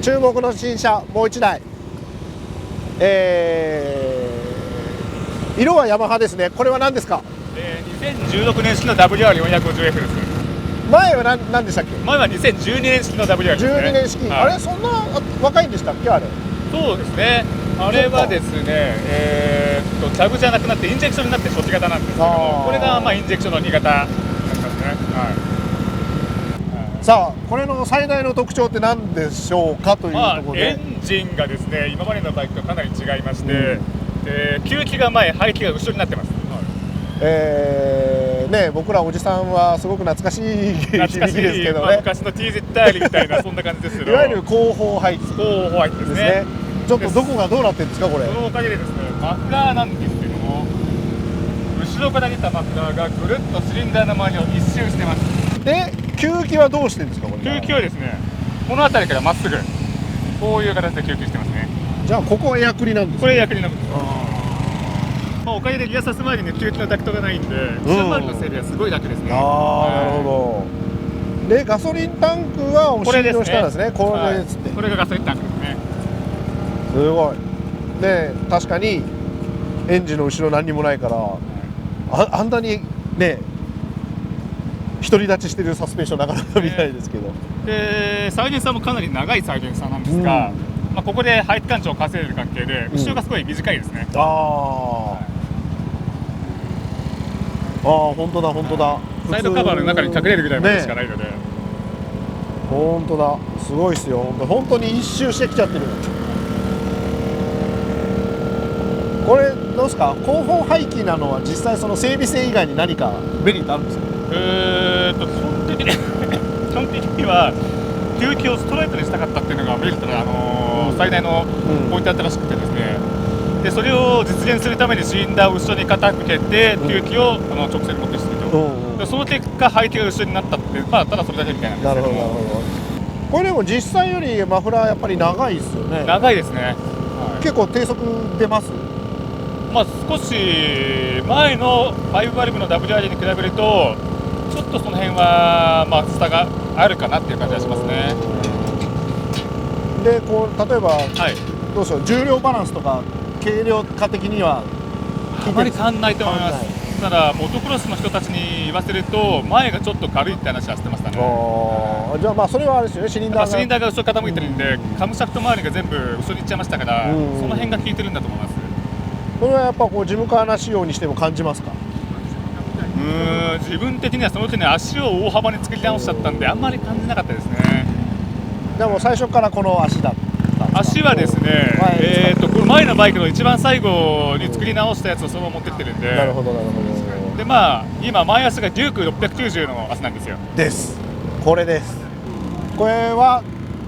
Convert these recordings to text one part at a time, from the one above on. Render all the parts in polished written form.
注目の新車もう1台、色はヤマハですね。これは何ですか？2016年式の WR450F です。前は何でしたっけ？前は2012年式の WR ですね。12年式、はい、あれそんな若いんでしたっけあれ？そうですね。あれはですね、キャブじゃなくなってインジェクションになって初期型なんですけども、これがまあインジェクションの2型になりますね。はい、さあこれの最大の特徴って何でしょうかというところで、エンジンがですね今までのバイクとかなり違いまして、吸気が前、排気が後ろになってます。ね、僕らおじさんはすごく懐かしい響きですけどね、昔の TZR みたいなそんな感じですけどいわゆる後方排気ですね。ちょっとどこがどうなってるんですかこれ？そのおかげでですね、マフラーなんですけども、後ろから出たマフラーがぐるっとシリンダーの周りを一周してます。で吸気はどうしてるんですかこれ？吸気はですね、この辺りからまっすぐこういう形で吸気してますね。じゃあここエアクリなんですか？これエアクリなんです。まあ、おかげでギアサス周りに吸気のダクトがないんで、後ろ周りの整備はすごい楽ですね。なるほど。でガソリンタンクはお尻の下なんですね。これですって。これがガソリンタンクですね。すごい。で確かにエンジンの後ろ何にもないから、あんなにね独り立ちしてるサスペンションなかなか見ないですけど。でサイレンサーもかなり長いサイレンサーなんですが、まあ、ここで排気感知を稼いでる関係で後ろがすごい短いですね。本当だ本当だ。サイドカバーの中に隠れるぐらいまでしかないので、本当だすごいですよ。本当に一周してきちゃってる。これどうですか？後方排気なのは実際その整備性以外に何かメリットあるんですか？基本的には吸気をストレートにしたかったっていうのがメリットの、最大のポイントだったらしくてですね、でそれを実現するためにシリンダーを後ろに傾けて吸気を直線に持ってきてると、でその結果排気が後ろになったって、まあ、ただそれだけみたいなんですけども。なるほど。これでも実際よりマフラーやっぱり長いですよね。長いですね。結構低速出ます？まあ、少し前の5バルブの WR に比べるとちょっとその辺はまあ差があるかなっていう感じがしますね。でこう例えば、どうでしょう、重量バランスとか軽量化的にはあまり変わんないと思います。ただモトクロスの人たちに言わせると前がちょっと軽いって話はしてましたね。じゃあまあそれはあれですよね、シリンダーが後ろ傾いてるんで、カムシャフト周りが全部後ろに行っちゃいましたから、その辺が効いてるんだと思います。これはやっぱこうジムカーナ仕様にしても感じますか？自分的にはその時に足を大幅に作り直しちゃったんであんまり感じなかったですね。でも最初からこの足だった。足はですね、この前のバイクの一番最後に作り直したやつをそのまま持ってってるんで。なるほどなるほど。でまあ今前足がデューク690の足なんですよ。です。これです。これは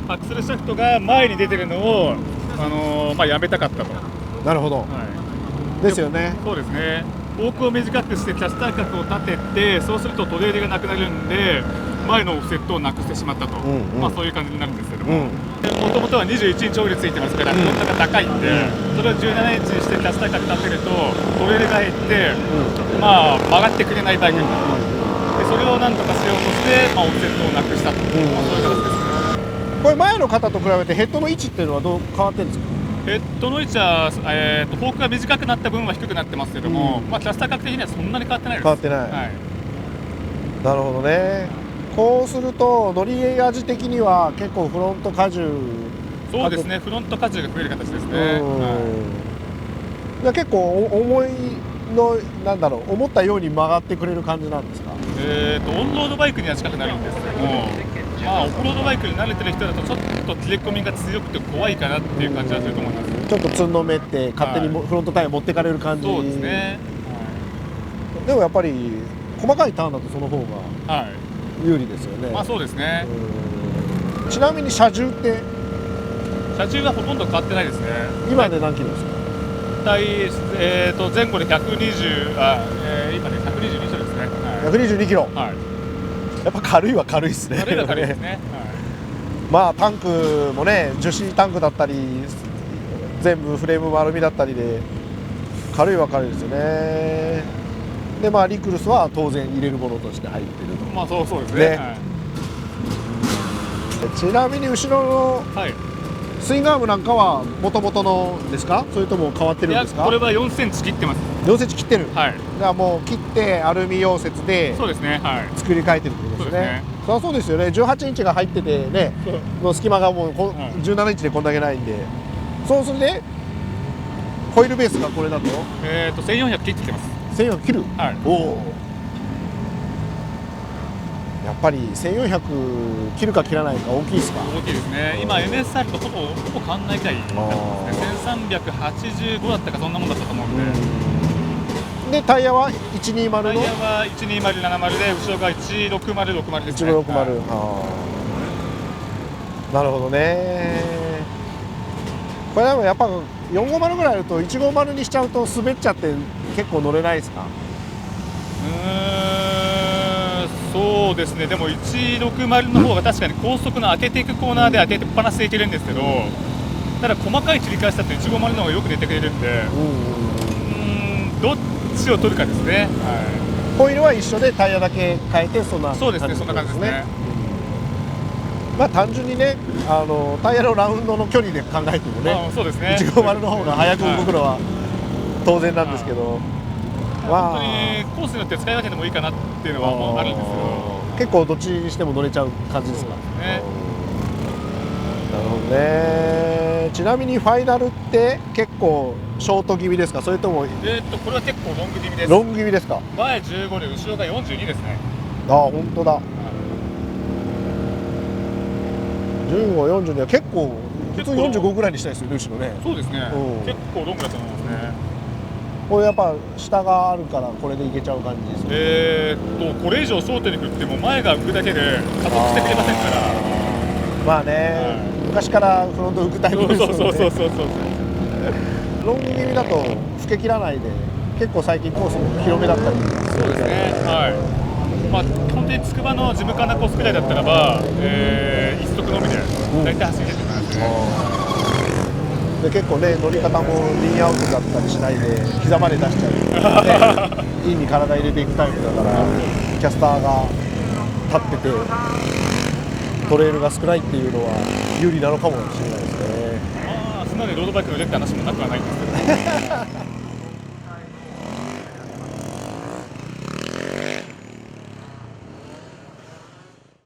アクセルシャフトが前に出てるのをまあやめたかったと。なるほど。ですよね。そうですね。フォークを短くしてキャスター角を立てて、そうするとトレールがなくなるんで前のオフセットをなくしてしまったと、まあそういう感じになるんですけども、もともとは21インチオイルついてますから、フロントが高いんで、それを17インチにしてキャスター角立てるとトレールが減って、まあ曲がってくれないバイクになる。でそれをなんとかしようとして、まあオフセットをなくしたと、そういう形ですね。これ前の方と比べてヘッドの位置っていうのはどう変わってるんですか？ヘッドの位置は、フォークが短くなった分は低くなってますけども、まあ、キャスター角的にはそんなに変わってないです。変わってない、なるほどね。こうすると乗り味的には結構フロント荷重、そうですね、フロント荷重が増える形ですね。結構重いのなんだろう、思ったように曲がってくれる感じなんですか？オンロードバイクには近くなるんですけども、まあ、オフロードバイクに慣れてる人だとちょっと切れ込みが強くて怖いかなっていう感じはすると思います。ちょっとつんのめって勝手にフロントタイヤ持ってかれる感じ。そうですね。でもやっぱり細かいターンだとその方が有利ですよね。まあそうですね。ちなみに車重って車重はほとんど変わってないですね。今で何キロですか？前後で120、今ね122キロですね。122キロ。やっぱ軽いは軽いですね。軽いは軽いですね。まあタンクもね、樹脂タンクだったり全部フレーム丸みだったりで軽いは軽いですよね。でまあリクルスは当然入れるものとして入ってると。まあそうですね。ちなみに後ろのスイングアームなんかはもともとのですか、それとも変わってるんですか。これは4センチ切ってます。4センチ切ってる。はい。じゃあもう切ってアルミ溶接でそうですね。はい。作り変えてるってことですね。そりゃそうですよね。18インチが入っててね、の隙間がもう17インチでこんだけないんで、そうするでホイールベースがこれだと1400切ってきてます。1400切る。はい。おお。やっぱり1400切るか切らないか大きいですか。大きいですね。今 MSR とほぼ変わんないくらいだったんですね。1385だったかそんなもんだったと思うんで。でタイヤは120の。タイヤは12070で後ろが1606ですね。1660。なるほどね。これでもやっぱ450ぐらいあると150にしちゃうと滑っちゃって結構乗れないですか。そうですね。でも160の方が確かに高速の当てていくコーナーで当ててっぱなしでいけるんですけど、ただ細かい切り返しだと150の方がよく出てくれるんで、どっちを取るかですね。ホイールは一緒でタイヤだけ変えてそんな感じですね。そうですね。そんな感じですね。まあ単純にね、タイヤのラウンドの距離で考えてもね、そうですね。150の方が速く動くのは当然なんですけど、本当にコースによって使い分けてもいいかなっていうのはあるんですけど、結構どっちにしても乗れちゃう感じですか。ね。なるほどね。ちなみにファイナルって結構ショート気味ですか、それともこれは結構ロング気味です。ロング気味ですか。前15で後ろが42ですね。ああ本当だ。15、42は結構普通45ぐらいにしたいですよね、後ろね。そうですね。結構ロングだと思いますね。これやっぱ下があるからこれでいけちゃう感じです。これ以上ショートに振っても前が浮くだけで加速してくれませんから。まあね、昔からフロント浮くタイプですよね。そうロング気味だと吹け切らないで結構最近コースも広めだったり。そうですね。はい。まあ本当に筑波のジムカナコースくらいだったらば、一足のみで大体走れると思いますね。で結構ね乗り方もリンアウトだったりしないで膝まで出しちゃう、ね、インに体入れていくタイプだからキャスターが立っててトレイルが少ないっていうのは有利なのかもしれないですね。まあそんなにロードバイクの腕って話もなくはないんですけど